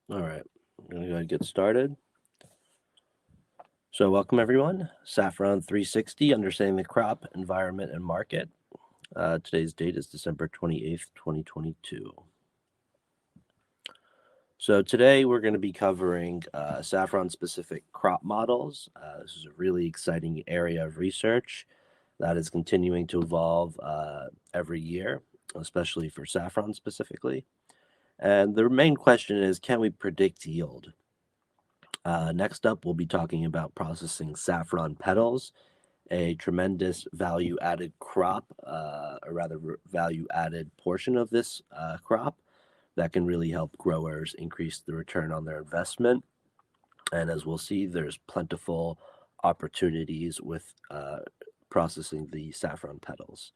All right, I'm going to go ahead and get started. So, welcome everyone. Saffron 360, Understanding the Crop, Environment, and Market. Today's date is December 28th, 2022. So, today we're going to be covering saffron specific crop models. This is a really exciting area of research that is continuing to evolve every year, especially for saffron specifically. And the main question is, can we predict yield? Next up, we'll be talking about processing saffron petals, a tremendous value added crop, or rather, value added portion of this crop that can really help growers increase the return on their investment. And as we'll see, there's plentiful opportunities with processing the saffron petals.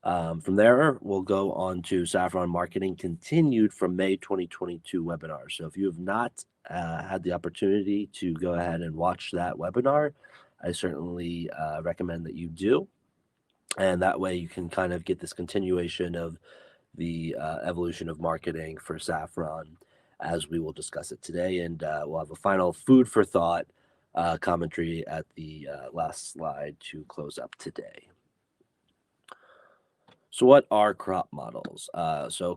From there, we'll go on to saffron marketing continued from May 2022 webinar. So if you have not had the opportunity to go ahead and watch that webinar, I certainly recommend that you do. And that way you can kind of get this continuation of the evolution of marketing for saffron as we will discuss it today. And we'll have a final food for thought commentary at the last slide to close up today. So, what are crop models?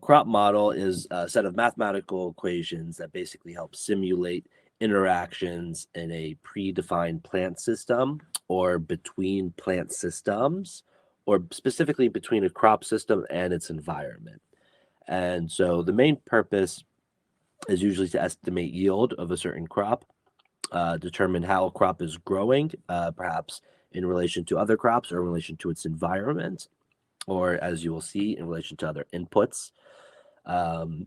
Crop model is a set of mathematical equations that basically help simulate interactions in a predefined plant system or between plant systems, or specifically between a crop system and its environment. And so, the main purpose is usually to estimate yield of a certain crop, determine how a crop is growing, perhaps in relation to other crops or in relation to its environment, or as you will see, in relation to other inputs, um,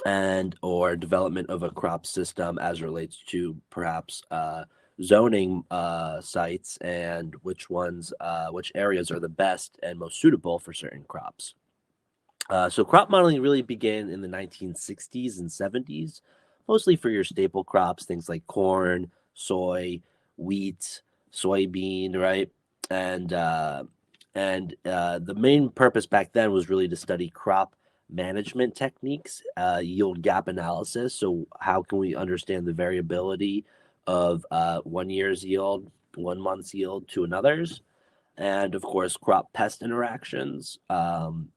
and or development of a crop system as relates to perhaps zoning sites and which areas are the best and most suitable for certain crops. So crop modeling really began in the 1960s and 70s, mostly for your staple crops, things like corn, soy, wheat, soybean, right? And the main purpose back then was really to study crop management techniques, yield gap analysis. So how can we understand the variability of 1 year's yield, 1 month's yield to another's, and of course crop pest interactions. And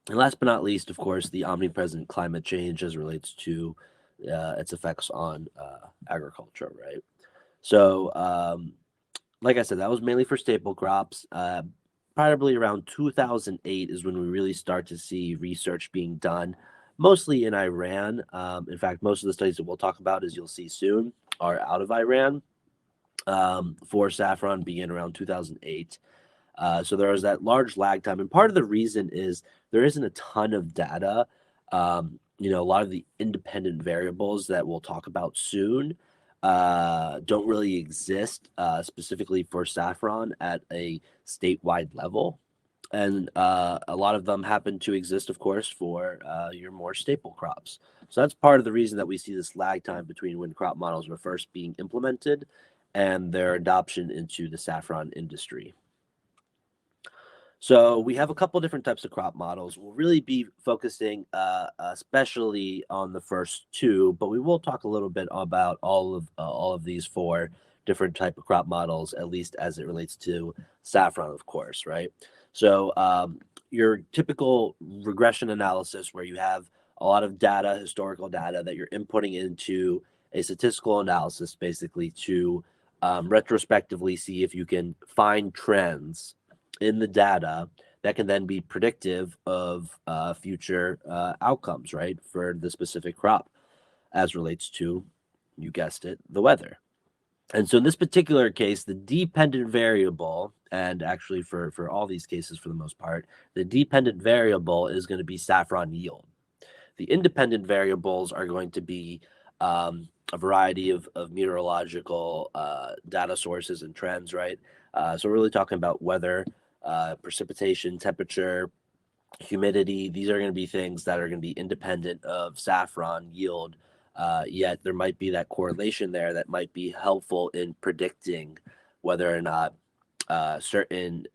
last but not least, of course, the omnipresent climate change as relates to its effects on agriculture, right? So, like I said, that was mainly for staple crops. Probably around 2008 is when we really start to see research being done, mostly in Iran. In fact, most of the studies that we'll talk about, as you'll see soon, are out of Iran. For saffron began around 2008. So there was that large lag time. And part of the reason is there isn't a ton of data. A lot of the independent variables that we'll talk about soon don't really exist specifically for saffron at a statewide level. And a lot of them happen to exist, of course, for your more staple crops. So that's part of the reason that we see this lag time between when crop models were first being implemented and their adoption into the saffron industry. So we have a couple different types of crop models. We'll really be focusing especially on the first two, but we will talk a little bit about all of these four different type of crop models, at least as it relates to saffron, of course, right? So your typical regression analysis, where you have a lot of data, historical data that you're inputting into a statistical analysis, basically to retrospectively see if you can find trends in the data that can then be predictive of future outcomes, right, for the specific crop as relates to, you guessed it, the weather. And so in this particular case, the dependent variable, and actually for all these cases for the most part, the dependent variable is going to be saffron yield. The independent variables are going to be a variety of meteorological data sources and trends, right? So we're really talking about weather, precipitation, temperature, humidity. These are going to be things that are going to be independent of saffron yield. Yet there might be that correlation there that might be helpful in predicting whether or not certain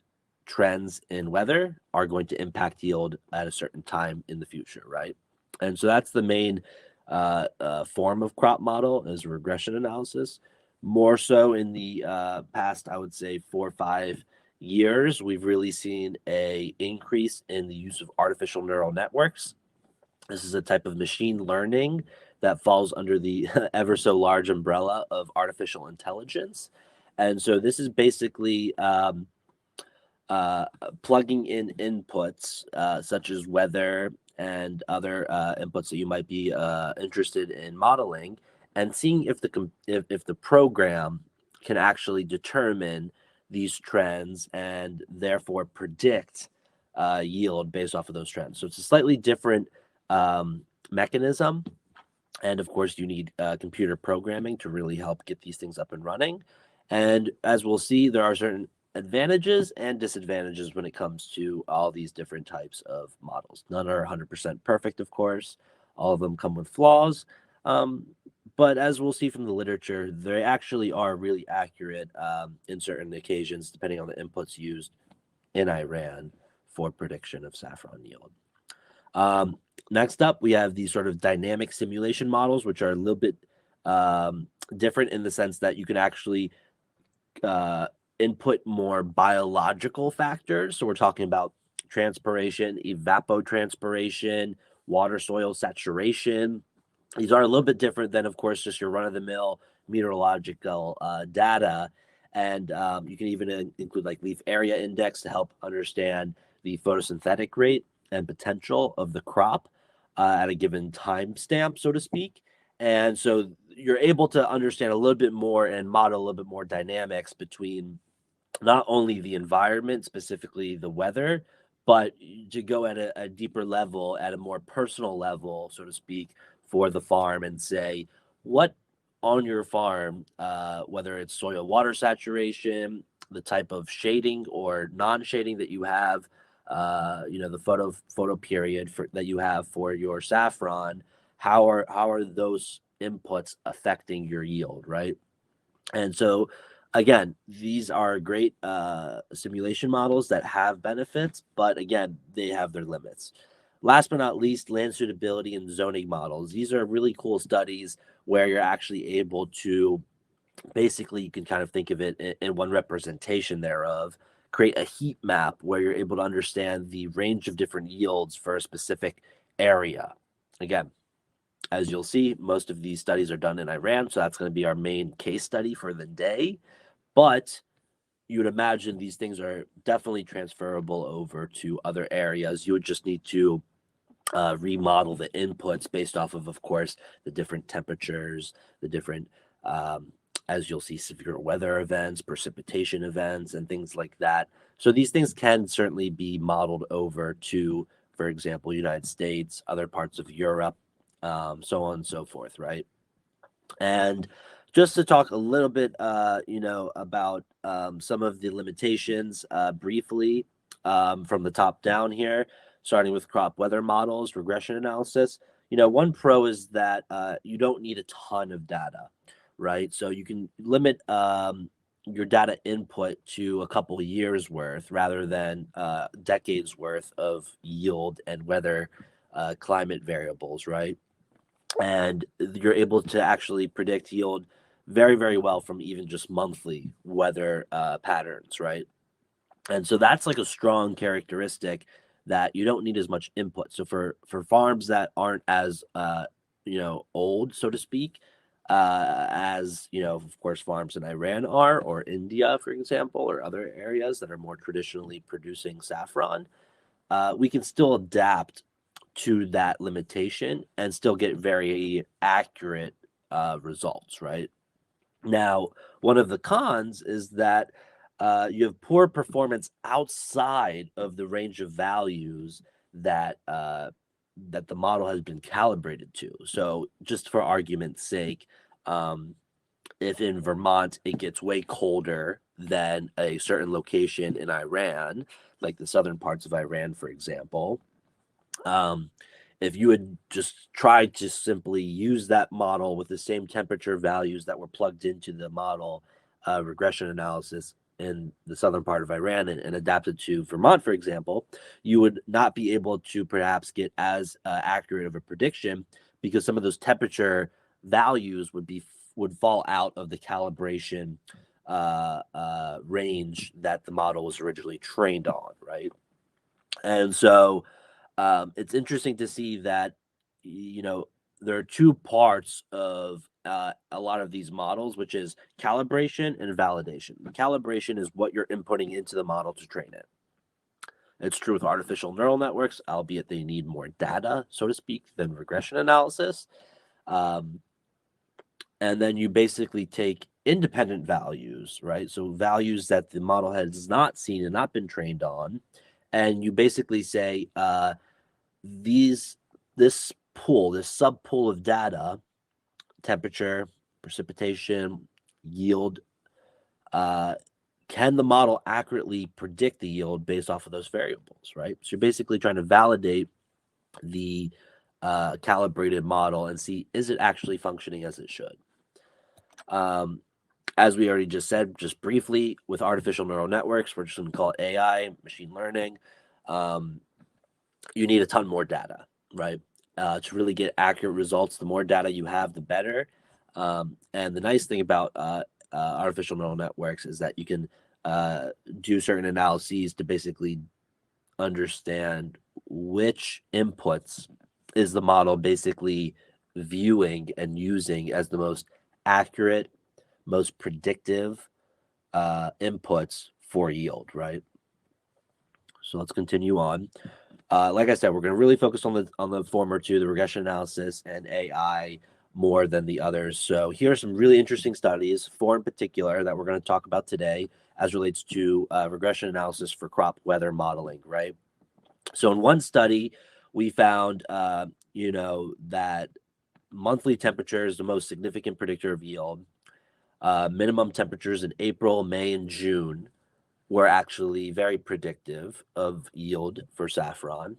trends in weather are going to impact yield at a certain time in the future, right? And so that's the main form of crop model is regression analysis. More so in the past, I would say 4 or 5 years, we've really seen a increase in the use of artificial neural networks. This is a type of machine learning that falls under the ever so large umbrella of artificial intelligence. And so this is basically uh, plugging in inputs such as weather and other inputs that you might be interested in modeling, and seeing if if the program can actually determine these trends and therefore predict yield based off of those trends. So it's a slightly different mechanism. And of course, you need computer programming to really help get these things up and running. And as we'll see, there are certain advantages and disadvantages when it comes to all these different types of models. None are 100% perfect, of course. All of them come with flaws. Um, but as we'll see from the literature, they actually are really accurate in certain occasions, depending on the inputs used in Iran for prediction of saffron yield. Um, Next up, we have these sort of dynamic simulation models, which are a little bit different in the sense that you can actually uh, input more biological factors. So we're talking about transpiration, evapotranspiration, water soil saturation. These are a little bit different than, of course, just your run-of-the-mill meteorological data. And you can even include like leaf area index to help understand the photosynthetic rate and potential of the crop at a given time stamp, so to speak. And so you're able to understand a little bit more and model a little bit more dynamics between not only the environment, specifically the weather, but to go at a deeper level, at a more personal level, so to speak, for the farm and say, what on your farm, whether it's soil water saturation, the type of shading or non-shading that you have, the photo period that you have for your saffron, how are those inputs affecting your yield, right? And so, again, these are great simulation models that have benefits, but again, they have their limits. Last but not least, land suitability and zoning models. These are really cool studies where you're actually able to basically, you can kind of think of it in one representation thereof, create a heat map where you're able to understand the range of different yields for a specific area. Again, as you'll see, most of these studies are done in Iran, so that's going to be our main case study for the day. But you would imagine these things are definitely transferable over to other areas. You would just need to remodel the inputs based off of course, the different temperatures, the different, um, as you'll see, severe weather events, precipitation events, and things like that. So these things can certainly be modeled over to, for example, United States, other parts of Europe, so on and so forth, right? And just to talk a little bit, about some of the limitations briefly from the top down here, starting with crop weather models, regression analysis. One pro is that you don't need a ton of data, right? So you can limit your data input to a couple of years worth rather than decades worth of yield and weather climate variables, right? And you're able to actually predict yield very, very well from even just monthly weather patterns, right? And so that's like a strong characteristic that you don't need as much input. So for farms that aren't as old, so to speak, as of course, farms in Iran are, or India, for example, or other areas that are more traditionally producing saffron, we can still adapt to that limitation and still get very accurate results, right? Now, one of the cons is that you have poor performance outside of the range of values that the model has been calibrated to. So, just for argument's sake, um, if in Vermont it gets way colder than a certain location in Iran, like the southern parts of Iran, for example, um, if you had just tried to simply use that model with the same temperature values that were plugged into the model regression analysis in the southern part of Iran and adapted to Vermont, for example, you would not be able to perhaps get as accurate of a prediction because some of those temperature values would fall out of the calibration range that the model was originally trained on, right? And so it's interesting to see that, you know, there are two parts of a lot of these models, which is calibration and validation. The calibration is what you're inputting into the model to train it. It's true with artificial neural networks, albeit they need more data, so to speak, than regression analysis. Um, and then you basically take independent values, right? So values that the model has not seen and not been trained on, and you basically say this pool, this sub pool of data, temperature, precipitation, yield, can the model accurately predict the yield based off of those variables, right? So you're basically trying to validate the calibrated model and see, is it actually functioning as it should? As we already just said, just briefly, with artificial neural networks, we're just going to call it AI, machine learning. You need a ton more data, right? To really get accurate results, the more data you have, the better. And the nice thing about artificial neural networks is that you can do certain analyses to basically understand which inputs is the model basically viewing and using as the most accurate, most predictive inputs for yield, right? So let's continue on. Like I said, we're going to really focus on the former two, the regression analysis and AI, more than the others. So here are some really interesting studies, four in particular, that we're going to talk about today as relates to regression analysis for crop weather modeling, right? So in one study, we found, that monthly temperature is the most significant predictor of yield. Minimum temperatures in April, May, and June were actually very predictive of yield for saffron.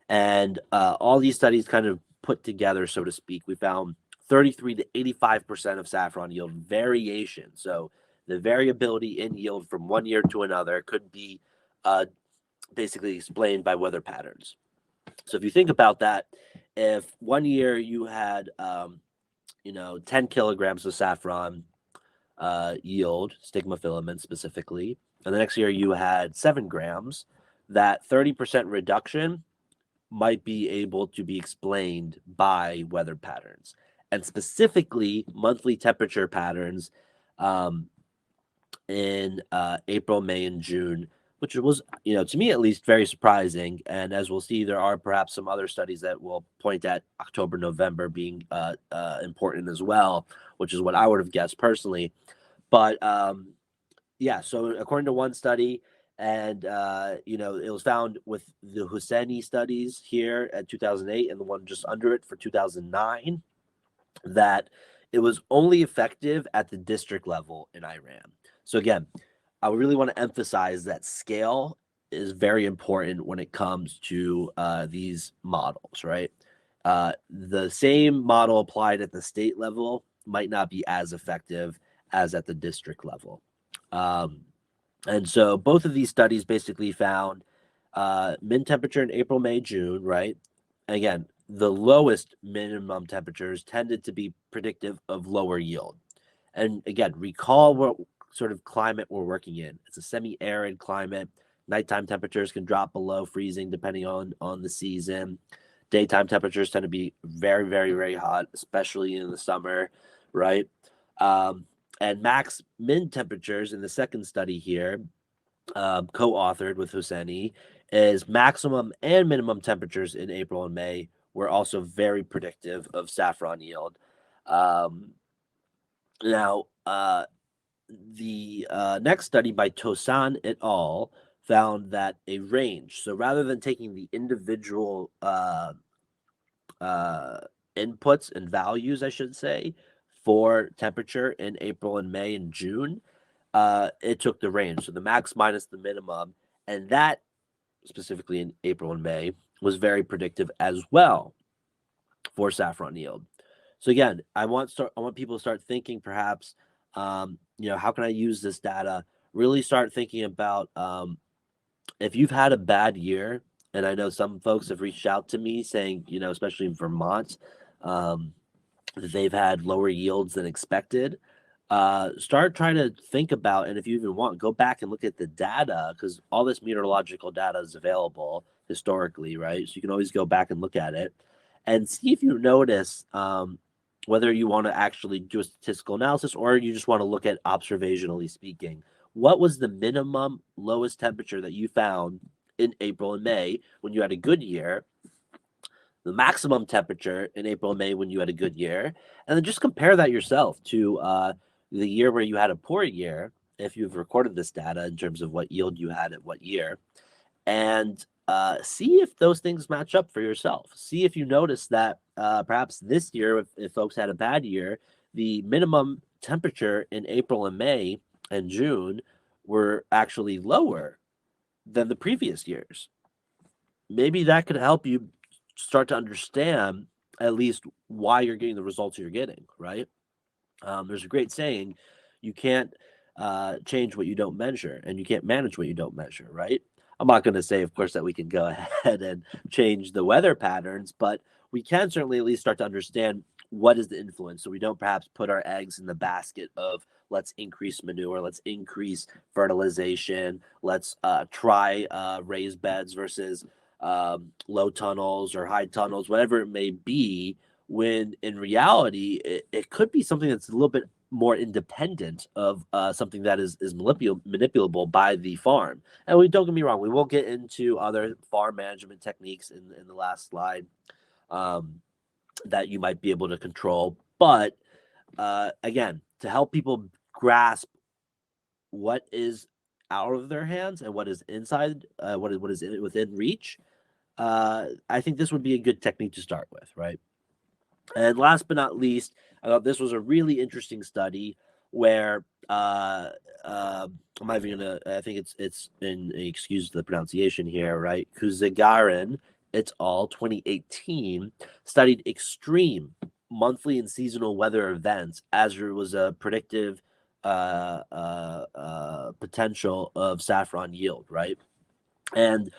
And all these studies kind of put together, so to speak, we found 33 to 85% of saffron yield variation. So the variability in yield from one year to another could be basically explained by weather patterns. So if you think about that, if one year you had, 10 kilograms of saffron yield, stigma filament specifically, and the next year you had 7 grams, that 30% reduction might be able to be explained by weather patterns, and specifically monthly temperature patterns in April, May, and June, which was, to me at least, very surprising. And as we'll see, there are perhaps some other studies that will point at October, November being important as well, which is what I would have guessed personally. But yeah, so according to one study, and it was found with the Husseini studies here at 2008 and the one just under it for 2009, that it was only effective at the district level in Iran. So again, I really want to emphasize that scale is very important when it comes to these models, right? The same model applied at the state level might not be as effective as at the district level. And so both of these studies basically found min temperature in April, May, June, right? And again, the lowest minimum temperatures tended to be predictive of lower yield. And again, recall what sort of climate we're working in. It's a semi-arid climate. Nighttime temperatures can drop below freezing depending on the season. Daytime temperatures tend to be very, very, very hot, especially in the summer, right? And max min temperatures in the second study here, co-authored with Husseini, is maximum and minimum temperatures in April and May were also very predictive of saffron yield. Now, the next study by Tosan et al. Found that a range. So rather than taking the individual inputs and values, I should say, for temperature in April and May and June, it took the range. So the max minus the minimum, and that specifically in April and May was very predictive as well for saffron yield. So again, I want people to start thinking perhaps, how can I use this data? Really start thinking about if you've had a bad year, and I know some folks have reached out to me saying, especially in Vermont, they've had lower yields than expected. Start trying to think about, and if you even want, go back and look at the data, because all this meteorological data is available historically, right? So you can always go back and look at it and see if you notice whether you want to actually do a statistical analysis or you just want to look at observationally speaking. What was the minimum lowest temperature that you found in April and May when you had a good year, the maximum temperature in April and May when you had a good year, and then just compare that yourself to the year where you had a poor year, if you've recorded this data in terms of what yield you had at what year, and see if those things match up for yourself. See if you notice that perhaps this year, if folks had a bad year, the minimum temperature in April and May and June were actually lower than the previous years. Maybe that could help you start to understand at least why you're getting the results you're getting, right? There's a great saying, you can't change what you don't measure, and you can't manage what you don't measure, right? I'm not going to say, of course, that we can go ahead and change the weather patterns, but we can certainly at least start to understand what is the influence, so we don't perhaps put our eggs in the basket of let's increase manure, let's increase fertilization, let's try raised beds versus low tunnels or high tunnels, whatever it may be, when in reality, it could be something that's a little bit more independent of something that is manipulable by the farm. And we don't get me wrong, we will get into other farm management techniques in the last slide that you might be able to control. But again, to help people grasp what is out of their hands and what is inside, what is within reach, I think this would be a good technique to start with, right? And last but not least, I thought this was a really interesting study where I'm not even gonna. I think it's in excuse the pronunciation here, right? Kuzagarin et al. 2018 studied extreme monthly and seasonal weather events as there was a predictive potential of saffron yield, right? And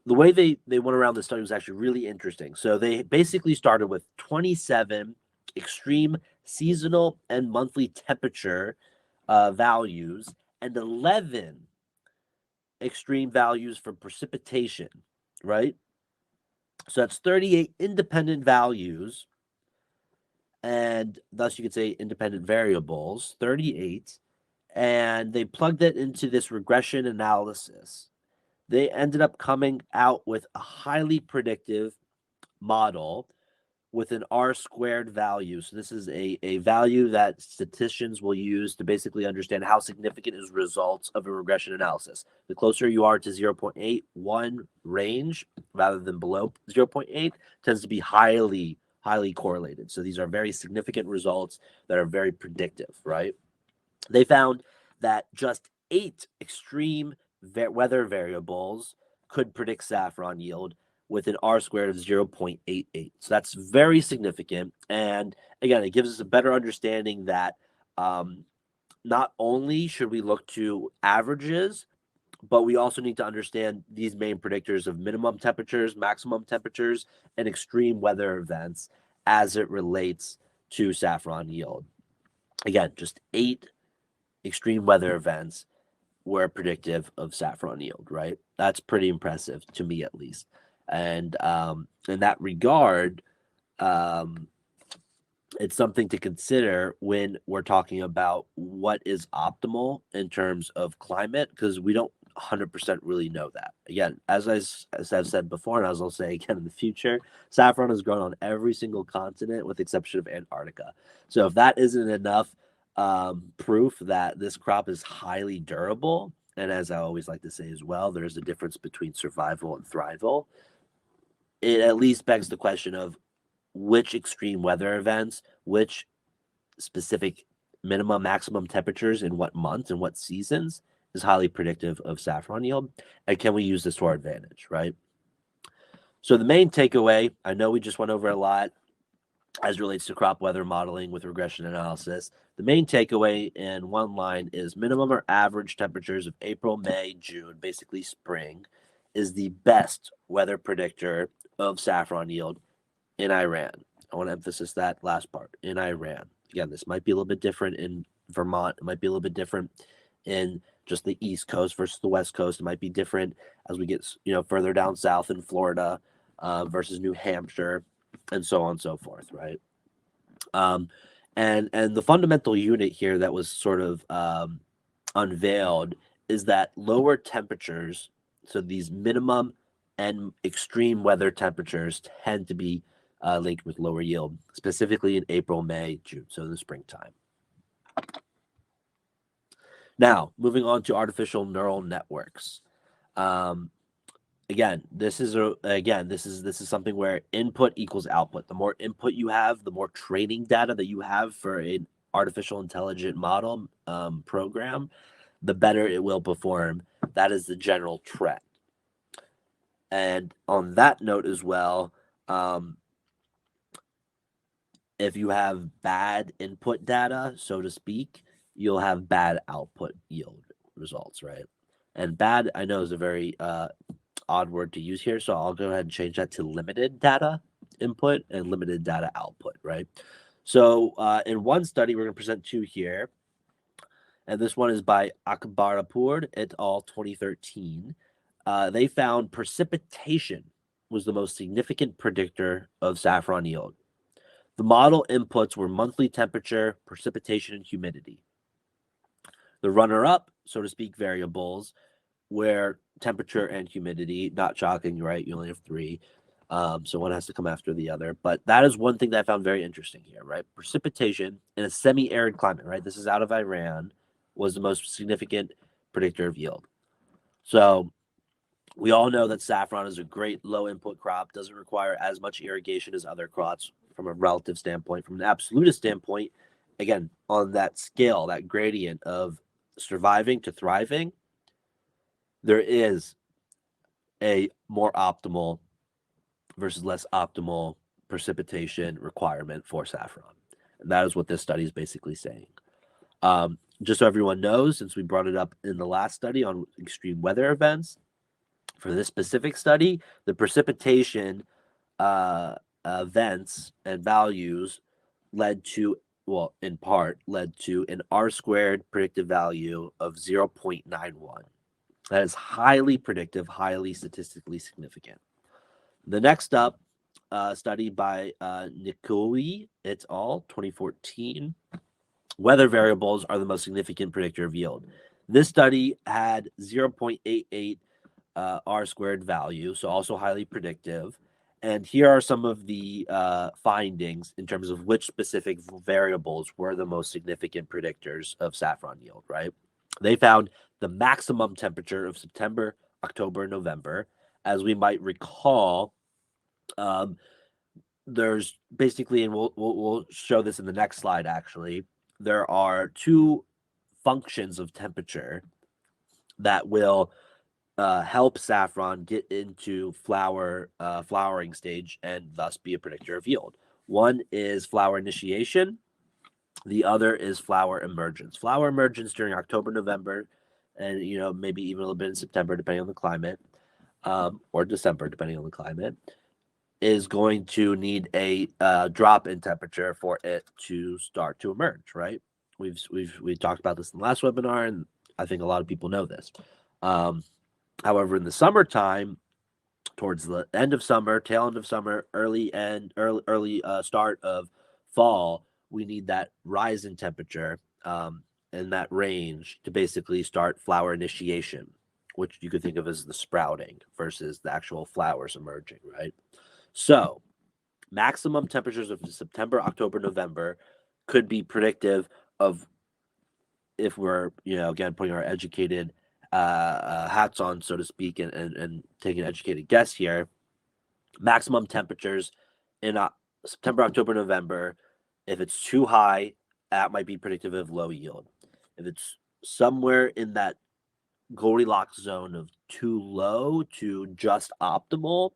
the way they went around the study was actually really interesting. So they basically started with 27 extreme seasonal and monthly temperature values and 11 extreme values for precipitation, right? So that's 38 independent values, and thus you could say independent variables, 38, and they plugged it into this regression analysis. They ended up coming out with a highly predictive model with an R squared value. So this is a value that statisticians will use to basically understand how significant is results of a regression analysis. The closer you are to 0.81 range rather than below 0.8 tends to be highly correlated. So these are very significant results that are very predictive, right? They found that just 8 extreme weather variables could predict saffron yield with an R squared of 0.88. So that's very significant. And again, it gives us a better understanding that not only should we look to averages, but we also need to understand these main predictors of minimum temperatures, maximum temperatures, and extreme weather events as it relates to saffron yield. Again, just 8 extreme weather events were predictive of saffron yield, right? That's pretty impressive to me, at least. And in that regard, it's something to consider when we're talking about what is optimal in terms of climate, because we don't 100% really know that. Again, as I've said before, and as I'll say again in the future, saffron is grown on every single continent with the exception of Antarctica. So if that isn't enough proof that this crop is highly durable, and as I always like to say as well, there's a difference between survival and thrival, it at least begs the question of which extreme weather events, which specific minimum, maximum temperatures in what months and what seasons is highly predictive of saffron yield, and can we use this to our advantage, right? So the main takeaway, I know we just went over a lot as relates to crop weather modeling with regression analysis. The main takeaway in one line is minimum or average temperatures of April, May, June, basically spring, is the best weather predictor of saffron yield in Iran. I want to emphasize that last part, in Iran. Again, this might be a little bit different in Vermont. It might be a little bit different in just the East Coast versus the West Coast. It might be different as we get, further down south in Florida versus New Hampshire, and so on and so forth, right? Um, and the fundamental unit here that was sort of unveiled is that lower temperatures, so these minimum and extreme weather temperatures, tend to be linked with lower yield, specifically in April, May, June, so in the springtime. Now, moving on to artificial neural networks. Um, this is something where input equals output. The more input you have, the more training data that you have for an artificial intelligent model program, the better it will perform. That is the general trend. And on that note as well, if you have bad input data, so to speak, you'll have bad output yield results, right? And bad, I know, is a very odd word to use here, so I'll go ahead and change that to limited data input and limited data output, right? So in one study, we're going to present two here, and this one is by Akbarapur et al. 2013. They found precipitation was the most significant predictor of saffron yield. The model inputs were monthly temperature, precipitation, and humidity. The runner-up, so to speak, variables were temperature and humidity. Not shocking, right? You only have three. So one has to come after the other. But that is one thing that I found very interesting here, right? Precipitation in a semi-arid climate, right? This is out of Iran, was the most significant predictor of yield. So we all know that saffron is a great low input crop, doesn't require as much irrigation as other crops from a relative standpoint. From an absolute standpoint, again, on that scale, that gradient of surviving to thriving, there is a more optimal versus less optimal precipitation requirement for saffron. And that is what this study is basically saying. Just so everyone knows, since we brought it up in the last study on extreme weather events, for this specific study, the precipitation events and values in part led to an R-squared predictive value of 0.91. That is highly predictive, highly statistically significant. The next up, study by Nikoi et al. 2014. Weather variables are the most significant predictor of yield. This study had 0.88 R-squared value, so also highly predictive. And here are some of the findings in terms of which specific variables were the most significant predictors of saffron yield, right? They found the maximum temperature of September, October, November. As we might recall, there's basically, and we'll show this in the next slide, actually, there are two functions of temperature that will help saffron get into flowering stage and thus be a predictor of yield. One is flower initiation. The other is flower emergence. Flower emergence during October, November, and maybe even a little bit in September, depending on the climate, or December, depending on the climate, is going to need a drop in temperature for it to start to emerge. Right? We've talked about this in the last webinar, and I think a lot of people know this. However, in the summertime, towards the end of summer, tail end of summer, early start of fall, we need that rise in temperature in that range to basically start flower initiation, which you could think of as the sprouting versus the actual flowers emerging, right? So maximum temperatures of September, October, November could be predictive of, if we're, again, putting our educated hats on, so to speak, and taking an educated guess here, maximum temperatures in September, October, November, if it's too high, that might be predictive of low yield. If it's somewhere in that Goldilocks zone of too low to just optimal,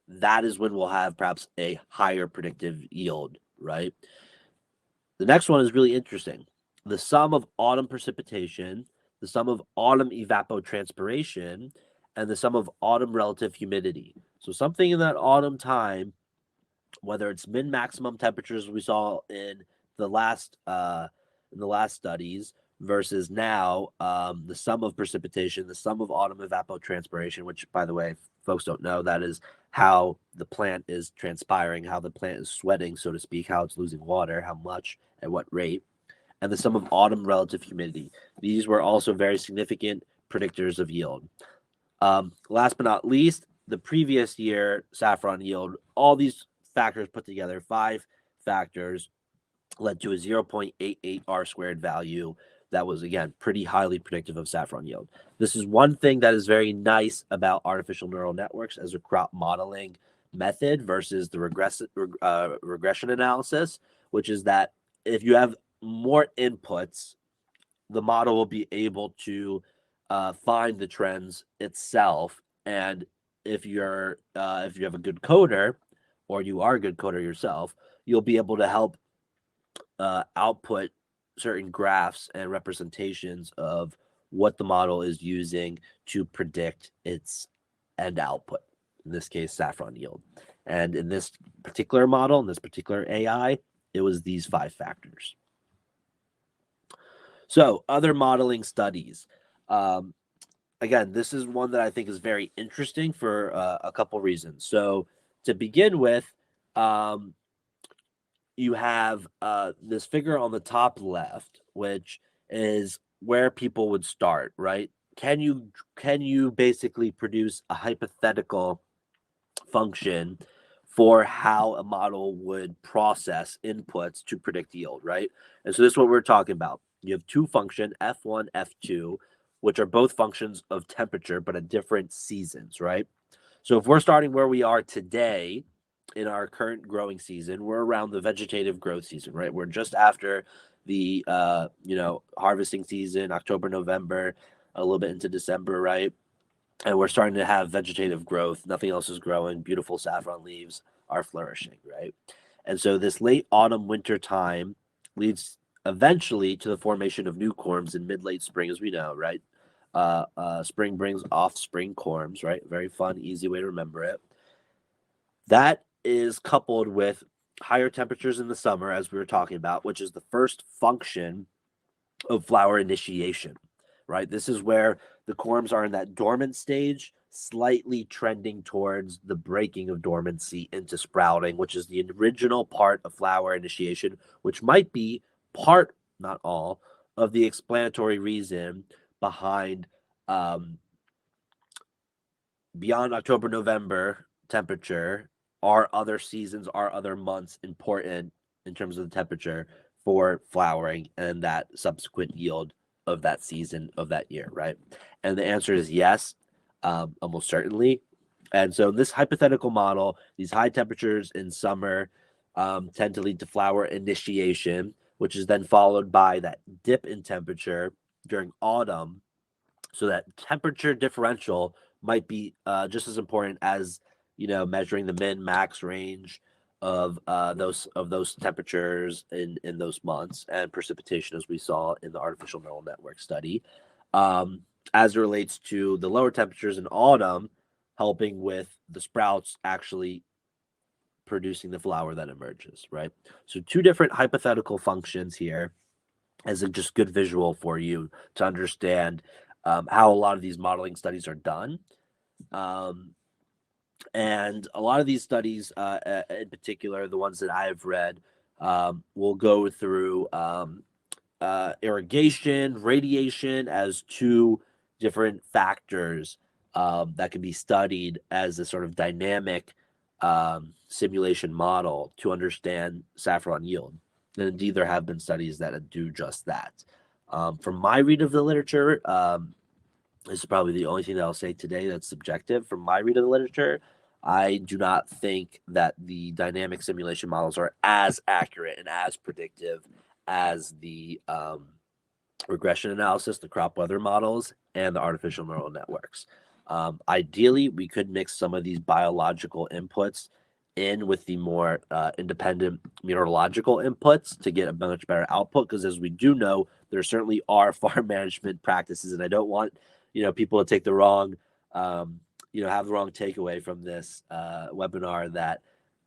that is when we'll have perhaps a higher predictive yield, right? The next one is really interesting. The sum of autumn precipitation, the sum of autumn evapotranspiration, and the sum of autumn relative humidity. So something in that autumn time whether it's min maximum temperatures we saw the last in the last studies versus now, the sum of precipitation, the sum of autumn evapotranspiration, which, by the way, if folks don't know, that is how the plant is transpiring, how the plant is sweating, so to speak, how it's losing water, how much, at what rate, and the sum of autumn relative humidity. These were also very significant predictors of yield. Last but not least, the previous year saffron yield, all these factors put together, 5 factors, led to a 0.88 R squared value that was, again, pretty highly predictive of saffron yield. This is one thing that is very nice about artificial neural networks as a crop modeling method versus the regression analysis, which is that if you have more inputs, the model will be able to find the trends itself. And if you have a good coder, or you are a good coder yourself, you'll be able to help output certain graphs and representations of what the model is using to predict its end output, in this case, saffron yield. And in this particular model, in this particular AI, it was these 5 factors. So, other modeling studies. Again, this is one that I think is very interesting for a couple reasons. So, to begin with, you have this figure on the top left, which is where people would start, right? Can you basically produce a hypothetical function for how a model would process inputs to predict yield, right? And so this is what we're talking about. You have 2 functions, F1, F2, which are both functions of temperature, but at different seasons, right? So if we're starting where we are today in our current growing season, we're around the vegetative growth season, right? We're just after the harvesting season, October, November, a little bit into December, right? And we're starting to have vegetative growth. Nothing else is growing. Beautiful saffron leaves are flourishing, right? And so this late autumn winter time leads eventually to the formation of new corms in mid-late spring, as we know, right? Spring brings offspring corms, right? Very fun, easy way to remember it. That is coupled with higher temperatures in the summer, as we were talking about, which is the first function of flower initiation, right? This is where the corms are in that dormant stage, slightly trending towards the breaking of dormancy into sprouting, which is the original part of flower initiation, which might be part, not all, of the explanatory reason behind beyond October, November temperature. Are other seasons, are other months important in terms of the temperature for flowering and that subsequent yield of that season of that year, right? And the answer is yes, almost certainly. And so this hypothetical model, these high temperatures in summer tend to lead to flower initiation, which is then followed by that dip in temperature during autumn. So that temperature differential might be just as important as measuring the min max range of those temperatures in those months and precipitation, as we saw in the artificial neural network study, as it relates to the lower temperatures in autumn, helping with the sprouts actually producing the flower that emerges, right? So 2 different hypothetical functions here as a just good visual for you to understand how a lot of these modeling studies are done. And a lot of these studies, in particular, the ones that I've read, will go through irrigation, radiation as 2 different factors that can be studied as a sort of dynamic simulation model to understand saffron yield. And indeed, there have been studies that do just that. From my read of the literature, this is probably the only thing that I'll say today that's subjective. From my read of the literature, I do not think that the dynamic simulation models are as accurate and as predictive as the regression analysis, the crop weather models, and the artificial neural networks. Ideally, we could mix some of these biological inputs in with the more independent meteorological inputs to get a much better output, because as we do know, there certainly are farm management practices, and I don't want people to take the wrong have the wrong takeaway from this webinar, that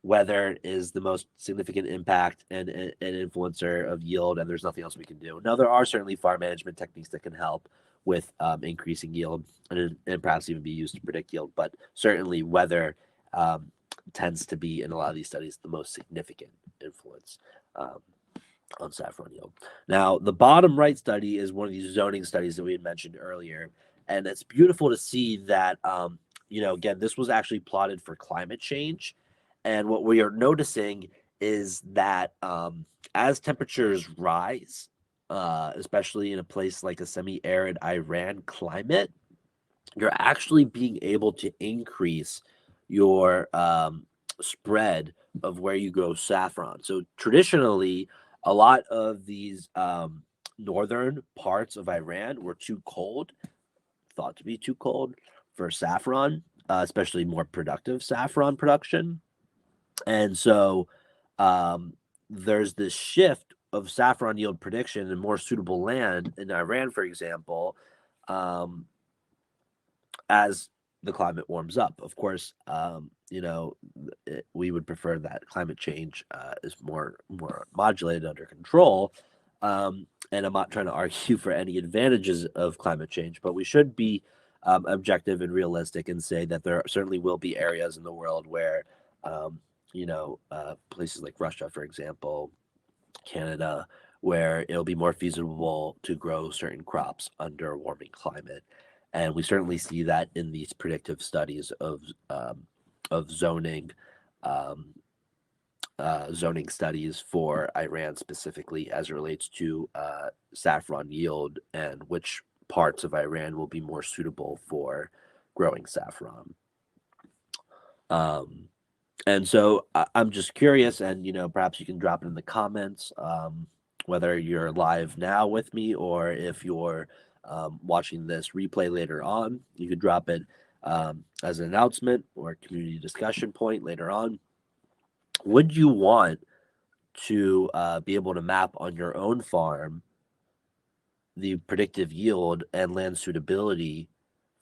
weather is the most significant impact and an influencer of yield, and there's nothing else we can do. Now, there are certainly farm management techniques that can help with increasing yield and perhaps even be used to predict yield, but certainly weather um, tends to be, in a lot of these studies, the most significant influence um, on saffron yield. Now, the bottom right study is one of these zoning studies that we had mentioned earlier, and it's beautiful to see that, again, this was actually plotted for climate change, and what we are noticing is that as temperatures rise, especially in a place like a semi-arid Iran climate, you're actually being able to increase your spread of where you grow saffron. So traditionally, a lot of these northern parts of Iran were too cold, thought to be too cold for saffron, especially more productive saffron production. And so there's this shift of saffron yield prediction and more suitable land in Iran, for example, um, as the climate warms up. Of course, we would prefer that climate change is more modulated under control. And I'm not trying to argue for any advantages of climate change, but we should be objective and realistic and say that there certainly will be areas in the world where, places like Russia, for example, Canada, where it'll be more feasible to grow certain crops under a warming climate. And we certainly see that in these predictive studies of um, zoning studies for Iran specifically, as it relates to saffron yield and which parts of Iran will be more suitable for growing saffron. Um, and so I'm just curious, and perhaps you can drop it in the comments, whether you're live now with me or if you're watching this replay later on. You could drop it as an announcement or community discussion point later on. Would you want to be able to map on your own farm the predictive yield and land suitability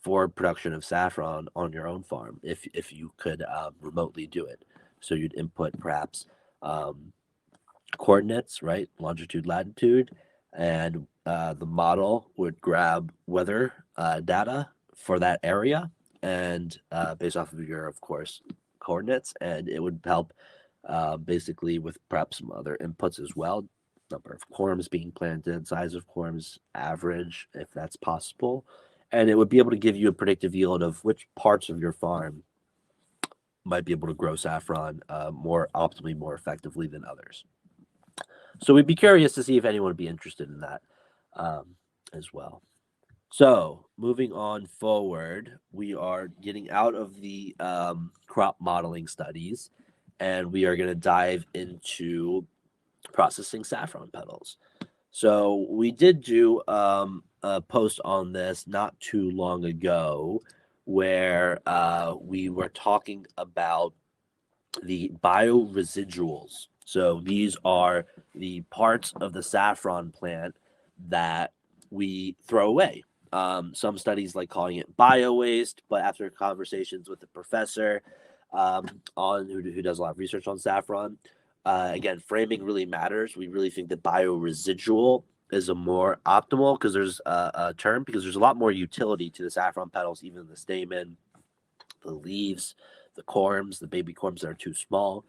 for production of saffron on your own farm if you could remotely do it? So you'd input perhaps um, coordinates, right? Longitude, latitude, and the model would grab weather data for that area and based off of your, of course, coordinates, and it would help basically with perhaps some other inputs as well. Number of corms being planted, size of corms, average, if that's possible. And it would be able to give you a predictive yield of which parts of your farm might be able to grow saffron more optimally, more effectively than others. So we'd be curious to see if anyone would be interested in that as well. So moving on forward, we are getting out of the crop modeling studies, and we are going to dive into processing saffron petals. So we did do a post on this not too long ago where we were talking about the bioresiduals. So these are the parts of the saffron plant that we throw away. Some studies like calling it bio waste, but after conversations with the professor who does a lot of research on saffron, again, framing really matters. We really think that bioresidual is a more optimal because there's a term because there's a lot more utility to the saffron petals, even the stamen, the leaves, the corms, the baby corms that are too small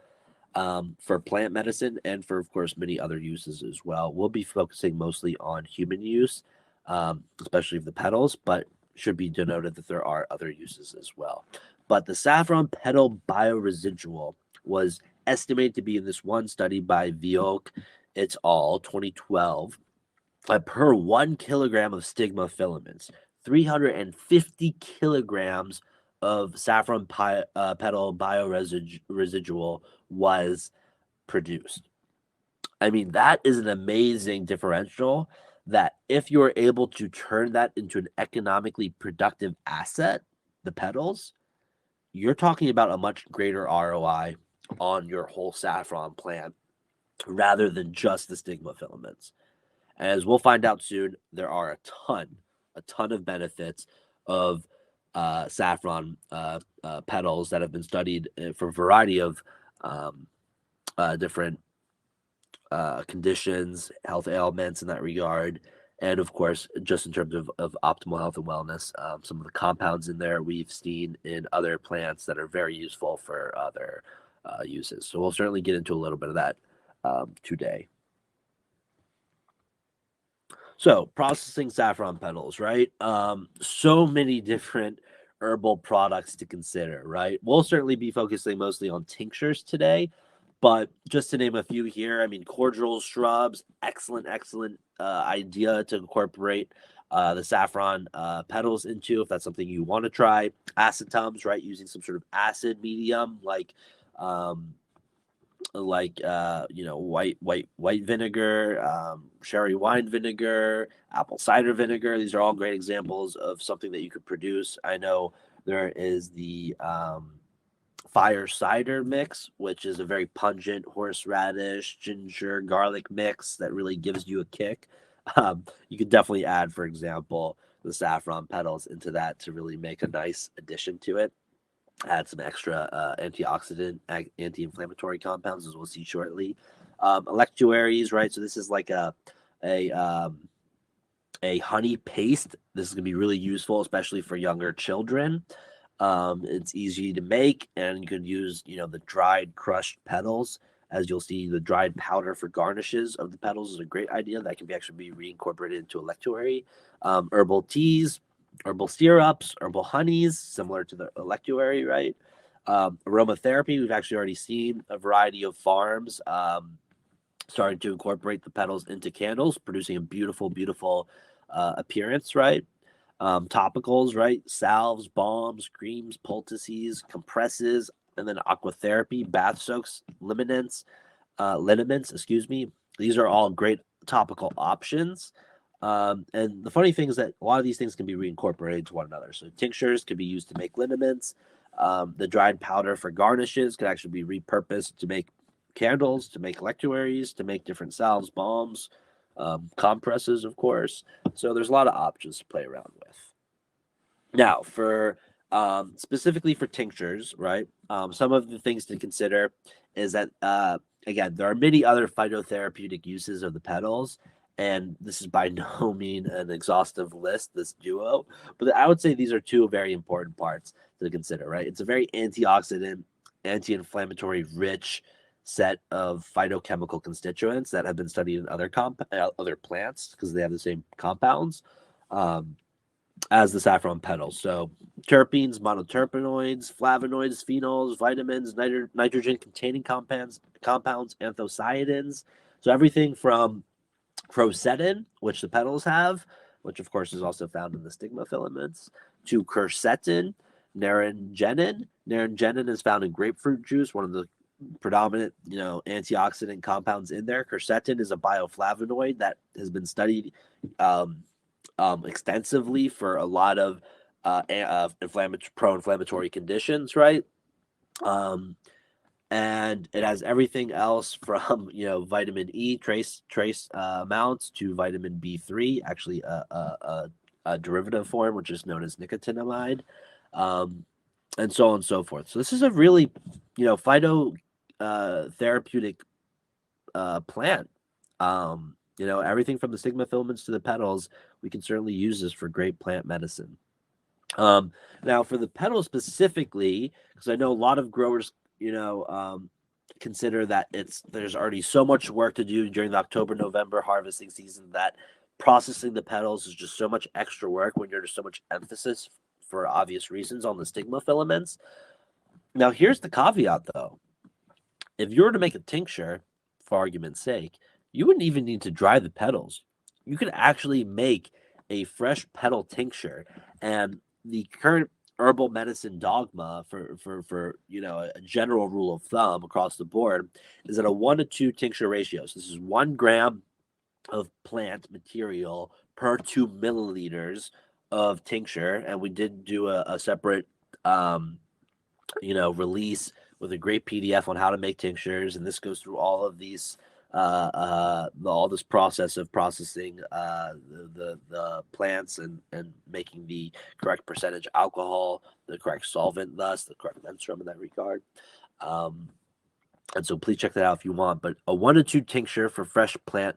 for plant medicine and for, of course, many other uses as well. We'll be focusing mostly on human use, especially of the petals, but should be denoted that there are other uses as well. But the saffron petal bioresidual was estimated to be in this one study by Viok et al. 2012 per 1 kilogram of stigma filaments, 350 kilograms of saffron petal bioresidual was produced. I mean, that is an amazing differential that if you're able to turn that into an economically productive asset, the petals, you're talking about a much greater ROI on your whole saffron plant rather than just the stigma filaments. As we'll find out soon, there are a ton of benefits of saffron petals that have been studied for a variety of um, different conditions, health ailments in that regard. And of course, just in terms of optimal health and wellness, some of the compounds in there we've seen in other plants that are very useful for other uses. So we'll certainly get into a little bit of that today. So processing saffron petals, right? So many different herbal products to consider, right? We'll certainly be focusing mostly on tinctures today, but just to name a few here, I mean, cordials, shrubs, excellent idea to incorporate the saffron petals into if that's something you want to try. Acetums, right? Using some sort of acid medium um, white vinegar, sherry wine vinegar, apple cider vinegar. These are all great examples of something that you could produce. I know there is the fire cider mix, which is a very pungent horseradish, ginger, garlic mix that really gives you a kick. You could definitely add, for example, the saffron petals into that to really make a nice addition to it. Add some extra antioxidant, anti-inflammatory compounds, as we'll see shortly. Electuaries, right? So this is like a a honey paste. This is going to be really useful, especially for younger children. It's easy to make, and you can use, the dried crushed petals. As you'll see, the dried powder for garnishes of the petals is a great idea that can actually be reincorporated into electuary. Herbal teas, herbal syrups, herbal honeys, similar to the electuary, right? Aromatherapy, we've actually already seen a variety of farms starting to incorporate the petals into candles, producing a beautiful appearance, right? Topicals, right? Salves, balms, creams, poultices, compresses, and then aquatherapy, bath soaks, liniments, excuse me. These are all great topical options. And the funny thing is that a lot of these things can be reincorporated into one another. So tinctures could be used to make liniments. The dried powder for garnishes could actually be repurposed to make candles, to make electuaries, to make different salves, balms, compresses, of course. So there's a lot of options to play around with. Now, for specifically for tinctures, right? Some of the things to consider is that again, there are many other phytotherapeutic uses of the petals, and this is by no mean an exhaustive list. This duo, but I would say these are two very important parts to consider. Right? It's a very antioxidant, anti-inflammatory, rich set of phytochemical constituents that have been studied in other plants because they have the same compounds. As the saffron petals. So terpenes, monoterpenoids, flavonoids, phenols, vitamins, nitrogen containing compounds, anthocyanins. So everything from crocettin, which the petals have, which of course is also found in the stigma filaments, to quercetin, naringenin. Naringenin is found in grapefruit juice, one of the predominant, antioxidant compounds in there. Quercetin is a bioflavonoid that has been studied um, extensively for a lot of pro-inflammatory conditions, right? Um, and it has everything else from vitamin E trace amounts to vitamin B3, actually a derivative form which is known as nicotinamide, um, and so on and so forth. So this is a really phyto therapeutic plant. Everything from the stigma filaments to the petals, we can certainly use this for great plant medicine. Now, for the petals specifically, because I know a lot of growers, consider that there's already so much work to do during the October-November harvesting season that processing the petals is just so much extra work when there's so much emphasis for obvious reasons on the stigma filaments. Now, here's the caveat, though. If you were to make a tincture, for argument's sake, you wouldn't even need to dry the petals. You could actually make a fresh petal tincture. And the current herbal medicine dogma for a general rule of thumb across the board is that a 1-to-2 tincture ratio. So this is 1 gram of plant material per 2 milliliters of tincture. And we did do a separate release with a great PDF on how to make tinctures, and this goes through all of these all this process of processing the plants and making the correct percentage alcohol, the correct solvent, thus the correct menstruum in that regard. Um, And so please check that out if you want. But a 1 to 2 tincture for fresh plant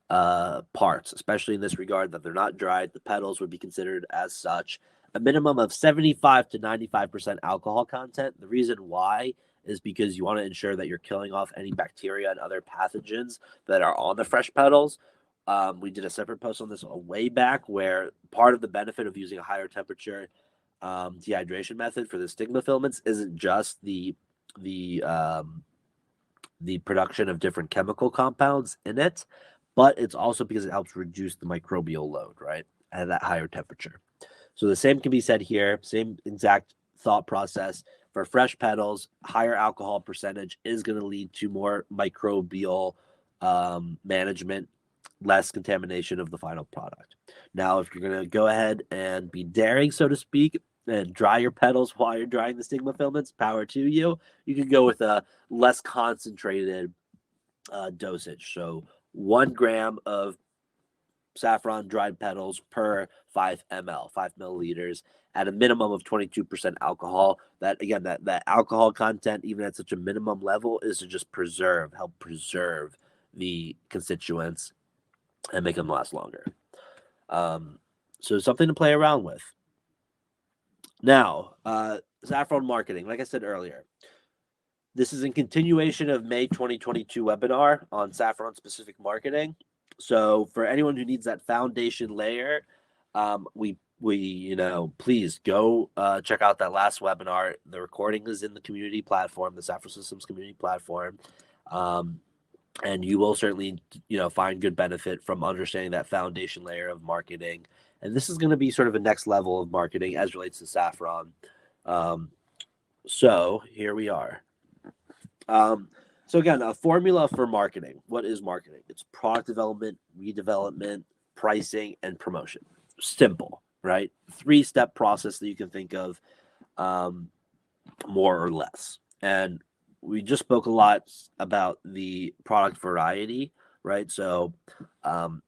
parts, especially in this regard that they're not dried. The petals would be considered as such. A minimum of 75 to 95% alcohol content. The reason why is because you want to ensure that you're killing off any bacteria and other pathogens that are on the fresh petals. We did a separate post on this a way back where part of the benefit of using a higher temperature dehydration method for the stigma filaments isn't just the production of different chemical compounds in it, but it's also because it helps reduce the microbial load, right, at that higher temperature. So the same can be said here, same exact thought process. For fresh petals, higher alcohol percentage is going to lead to more microbial management, less contamination of the final product. Now, if you're going to go ahead and be daring, so to speak, and dry your petals while you're drying the stigma filaments, power to you. You can go with a less concentrated dosage. So 1 gram of saffron dried petals per 5 ml, 5 milliliters, at a minimum of 22% alcohol. That again, that alcohol content, even at such a minimum level, is to just help preserve the constituents and make them last longer. So something to play around with. Now, Saffron marketing, like I said earlier, this is in continuation of May 2022 webinar on Saffron specific marketing. So for anyone who needs that foundation layer, we please go check out that last webinar. The recording is in the community platform, the Saffrosystems community platform. And you will certainly, find good benefit from understanding that foundation layer of marketing. And this is going to be sort of a next level of marketing as relates to Saffron. So here we are. So again, a formula for marketing. What is marketing? It's product development, redevelopment, pricing, and promotion. Simple, right? 3-step process that you can think of, more or less. And we just spoke a lot about the product variety, right? So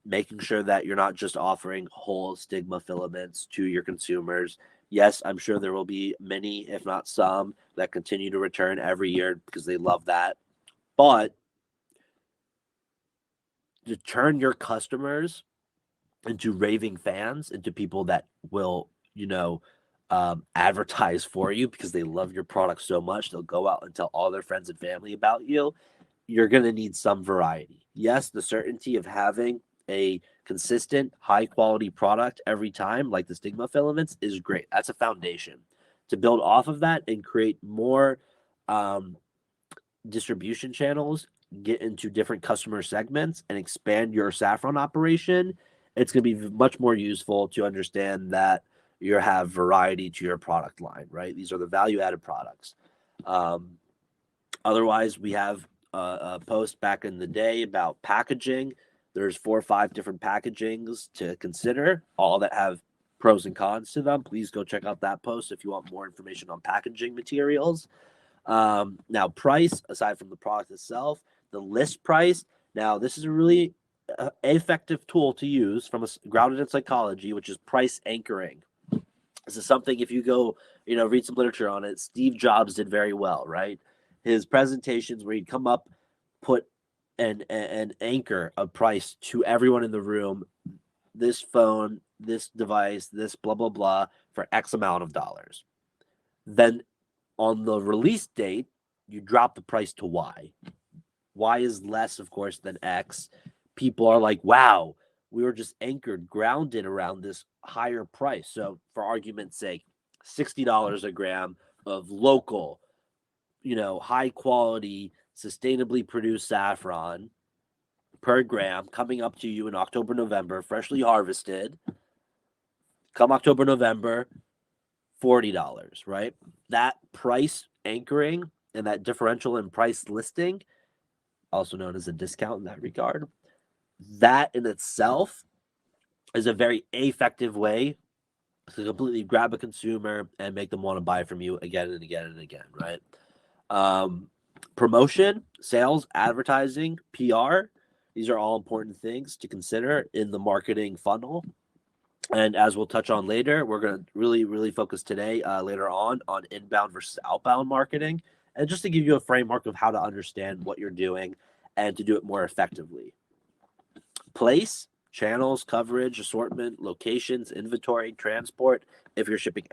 making sure that you're not just offering whole stigma filaments to your consumers. Yes, I'm sure there will be many, if not some, that continue to return every year because they love that. But to turn your customers into raving fans, into people that will, advertise for you because they love your product so much, they'll go out and tell all their friends and family about you. You're going to need some variety. Yes, the certainty of having a consistent, high quality product every time, like the stigma filaments, is great. That's a foundation. To build off of that and create more distribution channels, get into different customer segments, and expand your saffron operation, it's going to be much more useful to understand that you have variety to your product line, right? These are the value-added products. Otherwise, we have a post back in the day about packaging. There's 4 or 5 different packagings to consider, all that have pros and cons to them. Please go check out that post if you want more information on packaging materials. Now, price, aside from the product itself, the list price. Now, this is a really effective tool to use from grounded in psychology, which is price anchoring. This is something, if you go, read some literature on it, Steve Jobs did very well, right? His presentations where he'd come up, put an anchor of price to everyone in the room, this phone, this device, this blah, blah, blah, for X amount of dollars. Then on the release date, you drop the price to Y. Y is less, of course, than X. People are like, wow, we were just anchored, grounded around this higher price. So for argument's sake, $60 a gram of local, high quality, sustainably produced saffron per gram coming up to you in October, November, freshly harvested. Come October, November, $40, right? That price anchoring and that differential in price listing, also known as a discount in that regard, that in itself is a very effective way to completely grab a consumer and make them want to buy from you again and again and again, right? Promotion, sales, advertising, PR, these are all important things to consider in the marketing funnel. And as we'll touch on later, we're going to really, really focus today, later on inbound versus outbound marketing and just to give you a framework of how to understand what you're doing and to do it more effectively. Place, channels, coverage, assortment, locations, inventory, transport. If you're shipping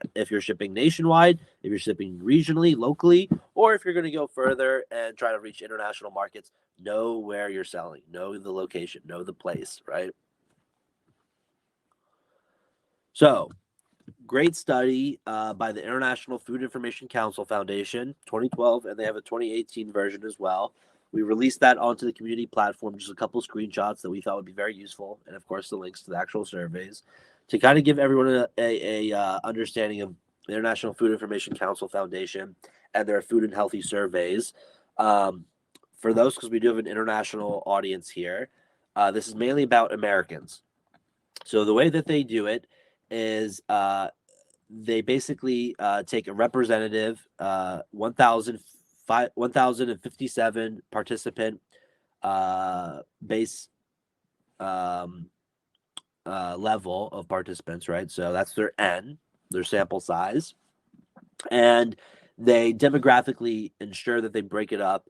nationwide, if you're shipping regionally, locally, or if you're going to go further and try to reach international markets, know where you're selling, know the location, know the place, right? So, great study by the International Food Information Council Foundation, 2012, and they have a 2018 version as well. We released that onto the community platform, just a couple of screenshots that we thought would be very useful, and of course the links to the actual surveys to kind of give everyone a understanding of the International Food Information Council Foundation and their food and healthy surveys. For those, because we do have an international audience here, this is mainly about Americans. So the way that they do it is they basically take a representative 1,057 participant base level of participants, right? So that's their N, their sample size. And they demographically ensure that they break it up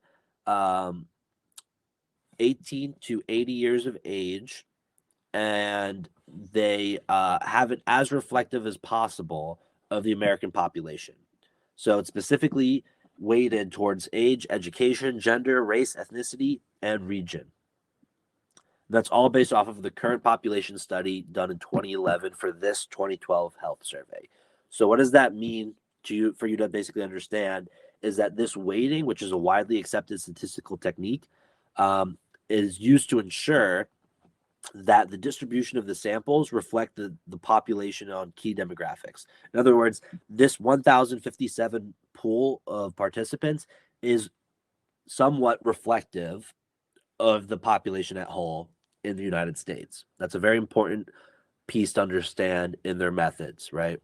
18 to 80 years of age, and they have it as reflective as possible of the American population. So it's specifically weighted towards age, education, gender, race, ethnicity, and region. That's all based off of the current population study done in 2011 for this 2012 health survey. So what does that mean to you, for you to basically understand, is that this weighting, which is a widely accepted statistical technique, is used to ensure that the distribution of the samples reflect the population on key demographics. In other words, this 1,057 pool of participants is somewhat reflective of the population at whole in the United States. That's a very important piece to understand in their methods, right?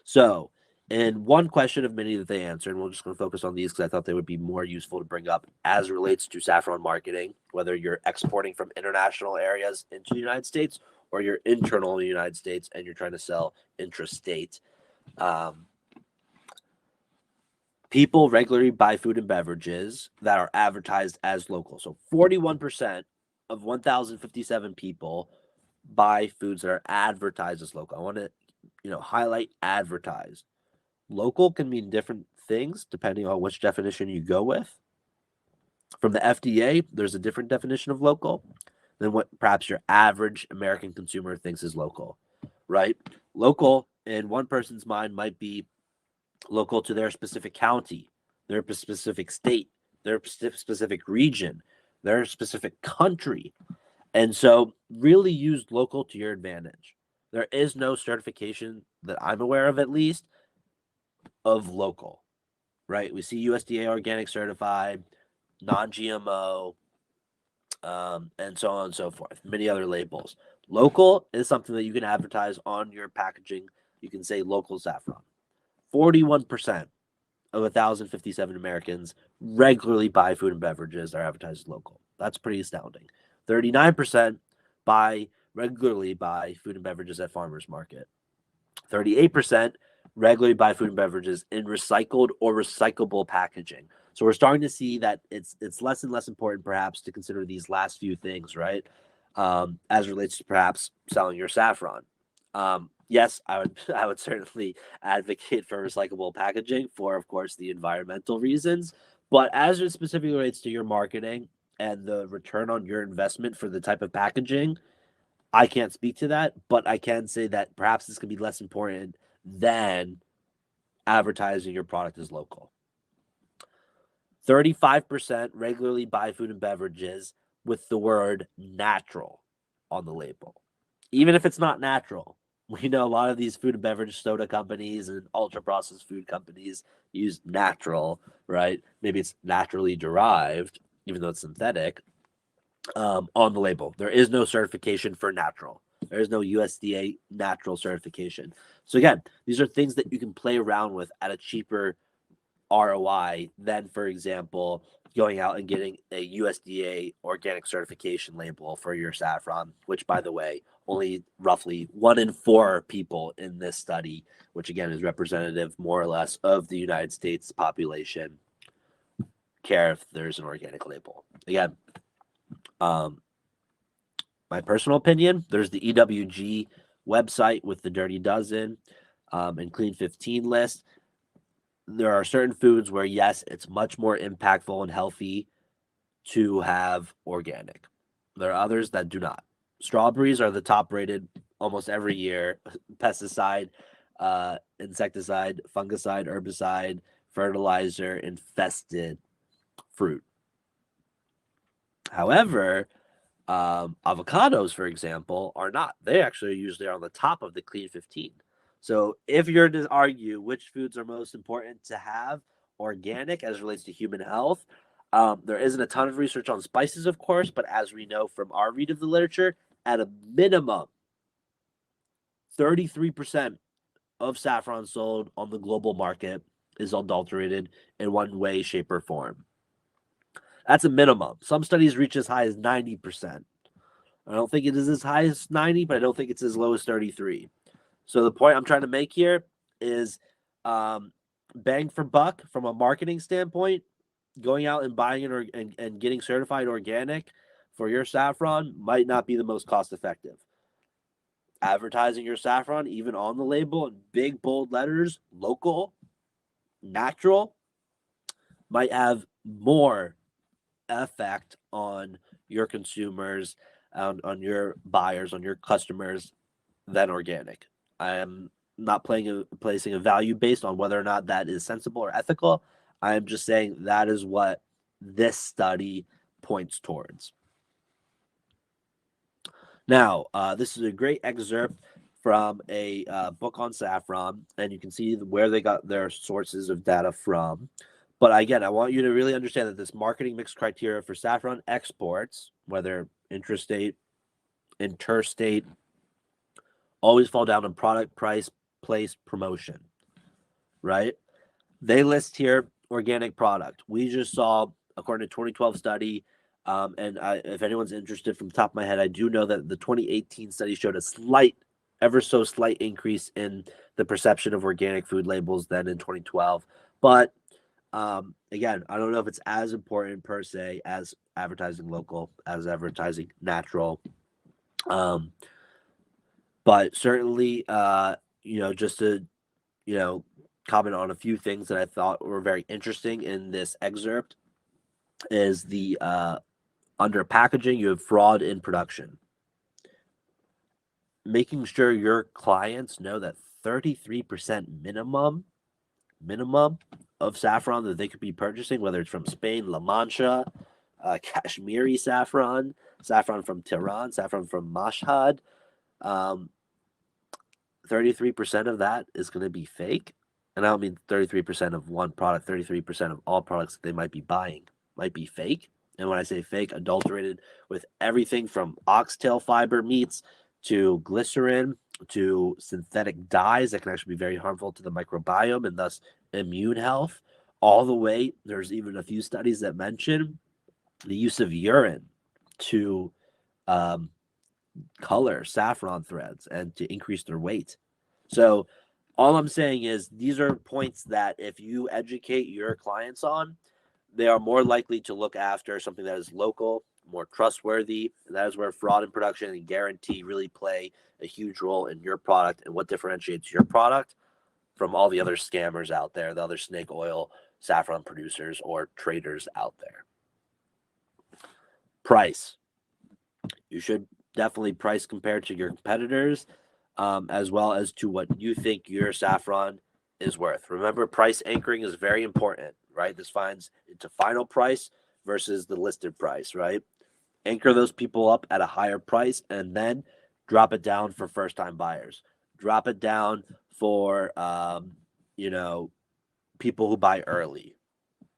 So, in one question of many that they answered, and we're just going to focus on these because I thought they would be more useful to bring up as it relates to saffron marketing, whether you're exporting from international areas into the United States or you're internal in the United States and you're trying to sell intrastate. People regularly buy food and beverages that are advertised as local. So 41% of 1,057 people buy foods that are advertised as local. I want to, highlight advertised. Local can mean different things depending on which definition you go with. From the FDA, there's a different definition of local than what perhaps your average American consumer thinks is local, right? Local in one person's mind might be local to their specific county, their specific state, their specific region, their specific country. And so really use local to your advantage. There is no certification that I'm aware of, at least, of local, right? We see USDA organic certified, non-GMO, and so on and so forth, many other labels. Local is something that you can advertise on your packaging. You can say local saffron. 41% of 1,057 Americans regularly buy food and beverages that are advertised as local. That's pretty astounding. 39% regularly buy food and beverages at farmers market. 38% regularly buy food and beverages in recycled or recyclable packaging. So we're starting to see that it's less and less important perhaps to consider these last few things, right? As relates to perhaps selling your saffron. Yes, I would certainly advocate for recyclable packaging for, of course, the environmental reasons. But as it specifically relates to your marketing and the return on your investment for the type of packaging, I can't speak to that, but I can say that perhaps this could be less important than advertising your product as local. 35% regularly buy food and beverages with the word natural on the label. Even if it's not natural, we know a lot of these food and beverage soda companies and ultra processed food companies use natural, right? Maybe it's naturally derived, even though it's synthetic, on the label. There is no certification for natural. There is no USDA natural certification. So again, these are things that you can play around with at a cheaper ROI than, for example, going out and getting a USDA organic certification label for your saffron, which, by the way, only roughly 1 in 4 people in this study, which again is representative more or less of the United States population, care if there's an organic label. Again, my personal opinion, there's the EWG website with the Dirty Dozen and Clean 15 list. There are certain foods where, yes, it's much more impactful and healthy to have organic. There are others that do not. Strawberries are the top rated almost every year. Pesticide, insecticide, fungicide, herbicide, fertilizer, infested fruit. However, avocados, for example, are not. They actually are usually on the top of the Clean 15. So if you're to argue which foods are most important to have organic as it relates to human health, there isn't a ton of research on spices, of course, but as we know from our read of the literature, at a minimum, 33% of saffron sold on the global market is adulterated in one way, shape, or form. That's a minimum. Some studies reach as high as 90%. I don't think it is as high as 90, but I don't think it's as low as 33. So the point I'm trying to make here is bang for buck from a marketing standpoint, going out and buying it and getting certified organic for your saffron might not be the most cost effective. Advertising your saffron, even on the label in big, bold letters, local, natural, might have more effect on your consumers, on your buyers, on your customers than organic. I am not placing a value based on whether or not that is sensible or ethical. I am just saying that is what this study points towards. Now, this is a great excerpt from a book on saffron, and you can see where they got their sources of data from. But again, I want you to really understand that this marketing mix criteria for saffron exports, whether intrastate, interstate, always fall down on product, price, place, promotion, right? They list here organic product. We just saw, according to 2012 study, if anyone's interested from the top of my head, I do know that the 2018 study showed a slight, ever so slight increase in the perception of organic food labels than in 2012. But again, I don't know if it's as important per se as advertising local, as advertising natural. But certainly, just to, comment on a few things that I thought were very interesting in this excerpt is the under packaging, you have fraud in production. Making sure your clients know that 33% minimum of saffron that they could be purchasing, whether it's from Spain, La Mancha, Kashmiri saffron, saffron from Tehran, saffron from Mashhad, 33% of that is going to be fake. And I don't mean 33% of one product, 33% of all products that they might be buying might be fake. And when I say fake, adulterated with everything from oxtail fiber meats to glycerin to synthetic dyes that can actually be very harmful to the microbiome and thus immune health. All the way, there's even a few studies that mention the use of urine to color saffron threads and to increase their weight. So all I'm saying is these are points that if you educate your clients on, they are more likely to look after something that is local, more trustworthy. And that is where fraud in production and guarantee really play a huge role in your product and what differentiates your product from all the other scammers out there, the other snake oil saffron producers or traders out there. Price. You should definitely price compared to your competitors, as well as to what you think your saffron is worth. Remember, price anchoring is very important, right? This finds into final price versus the listed price, right? Anchor those people up at a higher price and then drop it down for first-time buyers. Drop it down for, people who buy early,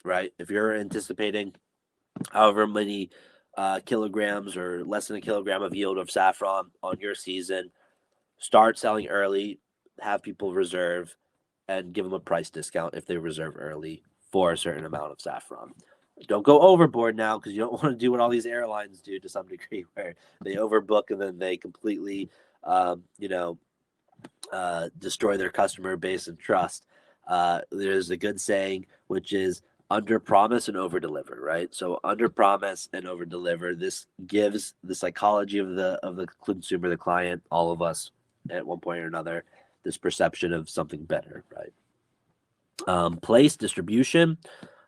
right? If you're anticipating however many kilograms or less than a kilogram of yield of saffron on your season, start selling early, have people reserve, and give them a price discount if they reserve early for a certain amount of saffron. Don't go overboard now because you don't want to do what all these airlines do to some degree where they overbook and then they completely, destroy their customer base and trust. There's a good saying, which is under promise and over deliver, right? So under promise and over deliver. This gives the psychology of the consumer, the client, all of us at one point or another, this perception of something better, right? Place, distribution.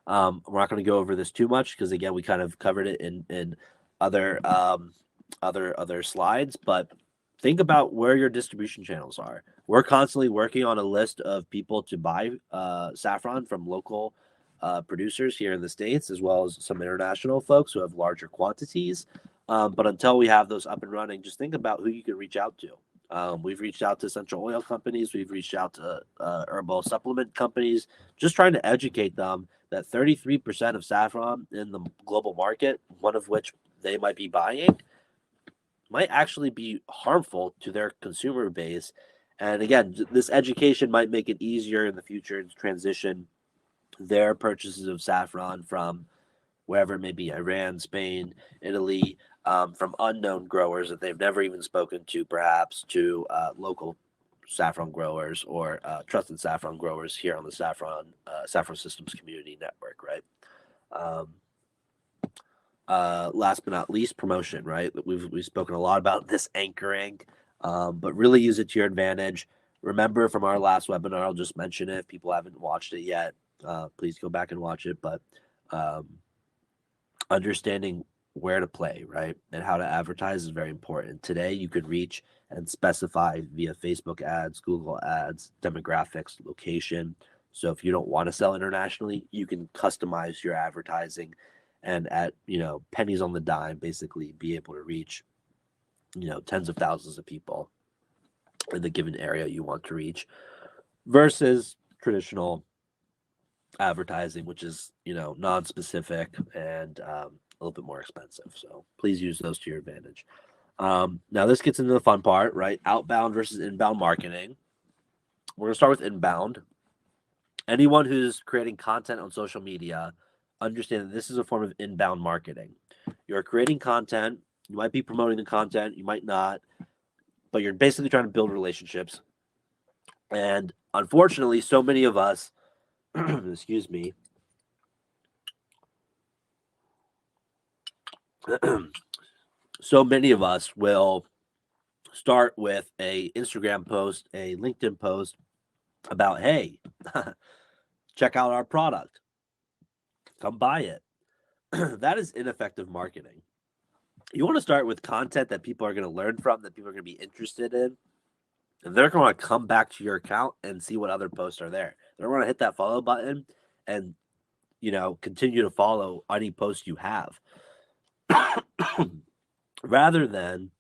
We're not going to go over this too much because again, we kind of covered it in other other slides, but think about where your distribution channels are. We're constantly working on a list of people to buy saffron from local producers here in the States, as well as some international folks who have larger quantities. But until we have those up and running, just think about who you can reach out to. We've reached out to essential oil companies. We've reached out to herbal supplement companies, just trying to educate them that 33% of saffron in the global market, one of which they might be buying, might actually be harmful to their consumer base. And again, this education might make it easier in the future to transition their purchases of saffron from wherever it may be, Iran, Spain, Italy, from unknown growers that they've never even spoken to, perhaps, to local saffron growers or trusted saffron growers here on the Saffrosystems community network, right? Last but not least, promotion, right? We've spoken a lot about this anchoring, but really use it to your advantage. Remember from our last webinar, I'll just mention it if people haven't watched it yet. Please go back and watch it. But understanding where to play, right, and how to advertise is very important. Today, you could reach and specify via Facebook ads, Google ads, demographics, location. So if you don't want to sell internationally, you can customize your advertising and at, pennies on the dime, basically be able to reach, tens of thousands of people in the given area you want to reach versus traditional advertising, which is, non-specific and a little bit more expensive. So please use those to your advantage. Now this gets into the fun part, right? Outbound versus inbound marketing. We're going to start with inbound. Anyone who's creating content on social media, understand that this is a form of inbound marketing. You're creating content. You might be promoting the content. You might not, but you're basically trying to build relationships. And unfortunately, so many of us, excuse me, so many of us will start with a Instagram post, a LinkedIn post about, hey, check out our product. Come buy it. That is ineffective marketing. You want to start with content that people are going to learn from, that people are going to be interested in. And they're going to come back to your account and see what other posts are there. They're going to hit that follow button and, continue to follow any post you have. Rather than,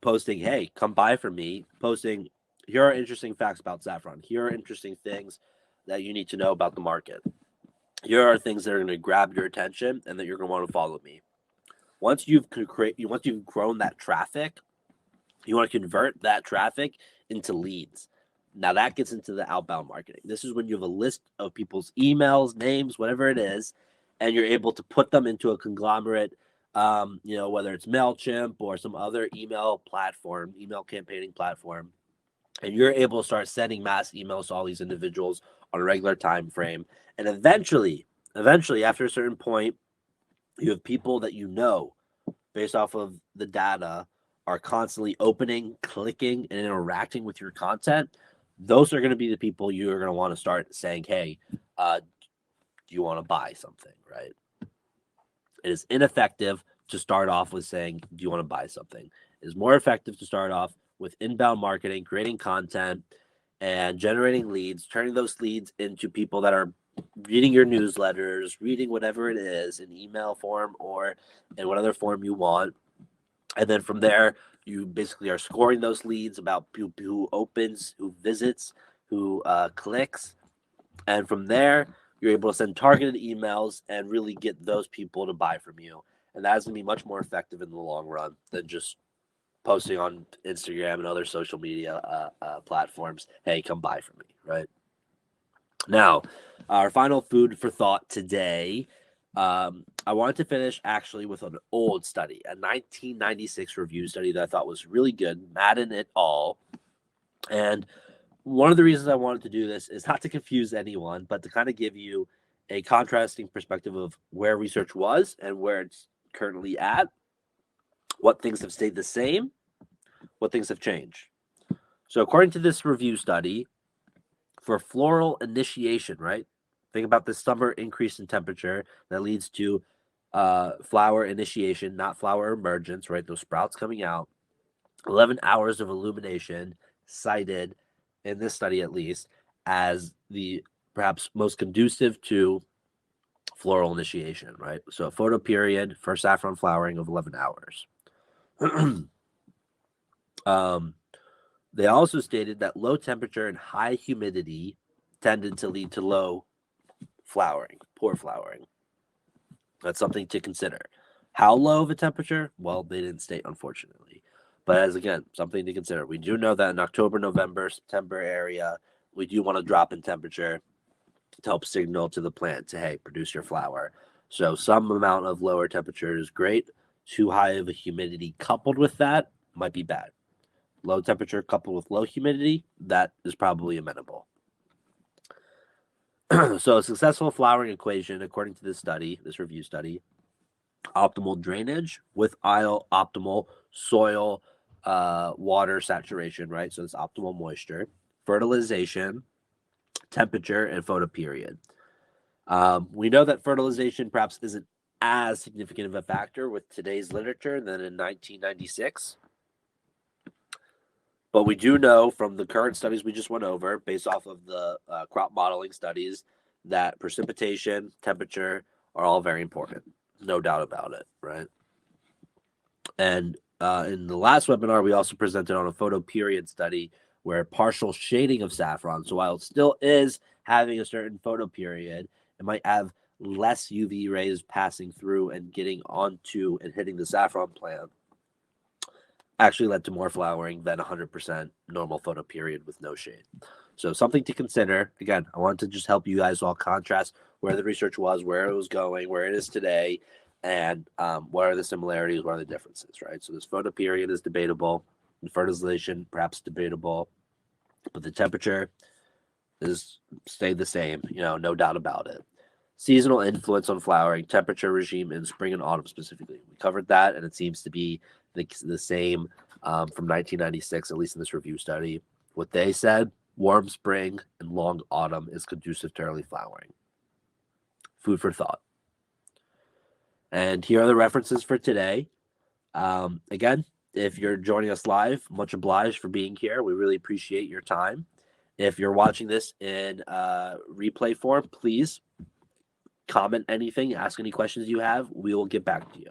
posting, hey, come buy from me, posting, here are interesting facts about saffron. Here are interesting things that you need to know about the market. Here are things that are going to grab your attention and that you're going to want to follow me. Once you've grown that traffic, you want to convert that traffic into leads. Now that gets into the outbound marketing. This is when you have a list of people's emails, names, whatever it is, and you're able to put them into a conglomerate, whether it's MailChimp or some other email campaigning platform. And you're able to start sending mass emails to all these individuals on a regular time frame. And eventually, after a certain point, you have people that based off of the data are constantly opening, clicking, and interacting with your content. Those are going to be the people you are going to want to start saying, hey, do you want to buy something, right? It is ineffective to start off with saying, do you want to buy something? It is more effective to start off with inbound marketing, creating content, and generating leads, turning those leads into people that are reading your newsletters, reading whatever it is in email form or in whatever form you want. And then from there, you basically are scoring those leads about who opens, who visits, who clicks. And from there, you're able to send targeted emails and really get those people to buy from you. And that's going to be much more effective in the long run than just posting on Instagram and other social media platforms, hey, come buy from me, right? Now, our final food for thought today, I wanted to finish actually with an old study, a 1996 review study that I thought was really good, Madden et al. And one of the reasons I wanted to do this is not to confuse anyone, but to kind of give you a contrasting perspective of where research was and where it's currently at, what things have stayed the same, what things have changed. So, according to this review study, for floral initiation, right? Think about this summer increase in temperature that leads to flower initiation, not flower emergence, right? Those sprouts coming out. 11 hours of illumination cited in this study, at least, as the perhaps most conducive to floral initiation, right? So, a photo period for saffron flowering of 11 hours. They also stated that low temperature and high humidity tended to lead to low flowering, poor flowering. That's something to consider. How low of a temperature? Well, they didn't state, unfortunately. But as again, something to consider. We do know that in October, November, September area, we do want to drop in temperature to help signal to the plant to, hey, produce your flower. So some amount of lower temperature is great. Too high of a humidity coupled with that might be bad. Low temperature coupled with low humidity, that is probably amenable. So a successful flowering equation, according to this study, this review study, optimal drainage with optimal soil water saturation, right? So it's optimal moisture, fertilization, temperature, and photoperiod. We know that fertilization perhaps isn't as significant of a factor with today's literature than in 1996. But we do know from the current studies we just went over, based off of the crop modeling studies, that precipitation, temperature are all very important. No doubt about it, right? And in the last webinar, we also presented on a photo period study where partial shading of saffron, so while it still is having a certain photo period, it might have less UV rays passing through and getting onto and hitting the saffron plant, actually led to more flowering than 100% normal photo period with no shade. So something to consider. Again, I wanted to just help you guys all contrast where the research was, where it was going, where it is today, and what are the similarities, what are the differences, right? So this photo period is debatable, the fertilization perhaps debatable, but the temperature is stayed the same, no doubt about it. Seasonal influence on flowering, temperature regime in spring and autumn specifically. We covered that, and it seems to be the same from 1996, at least in this review study. What they said, warm spring and long autumn is conducive to early flowering. Food for thought. And here are the references for today. Again, if you're joining us live, much obliged for being here. We really appreciate your time. If you're watching this in replay form, please comment anything, ask any questions you have. We will get back to you.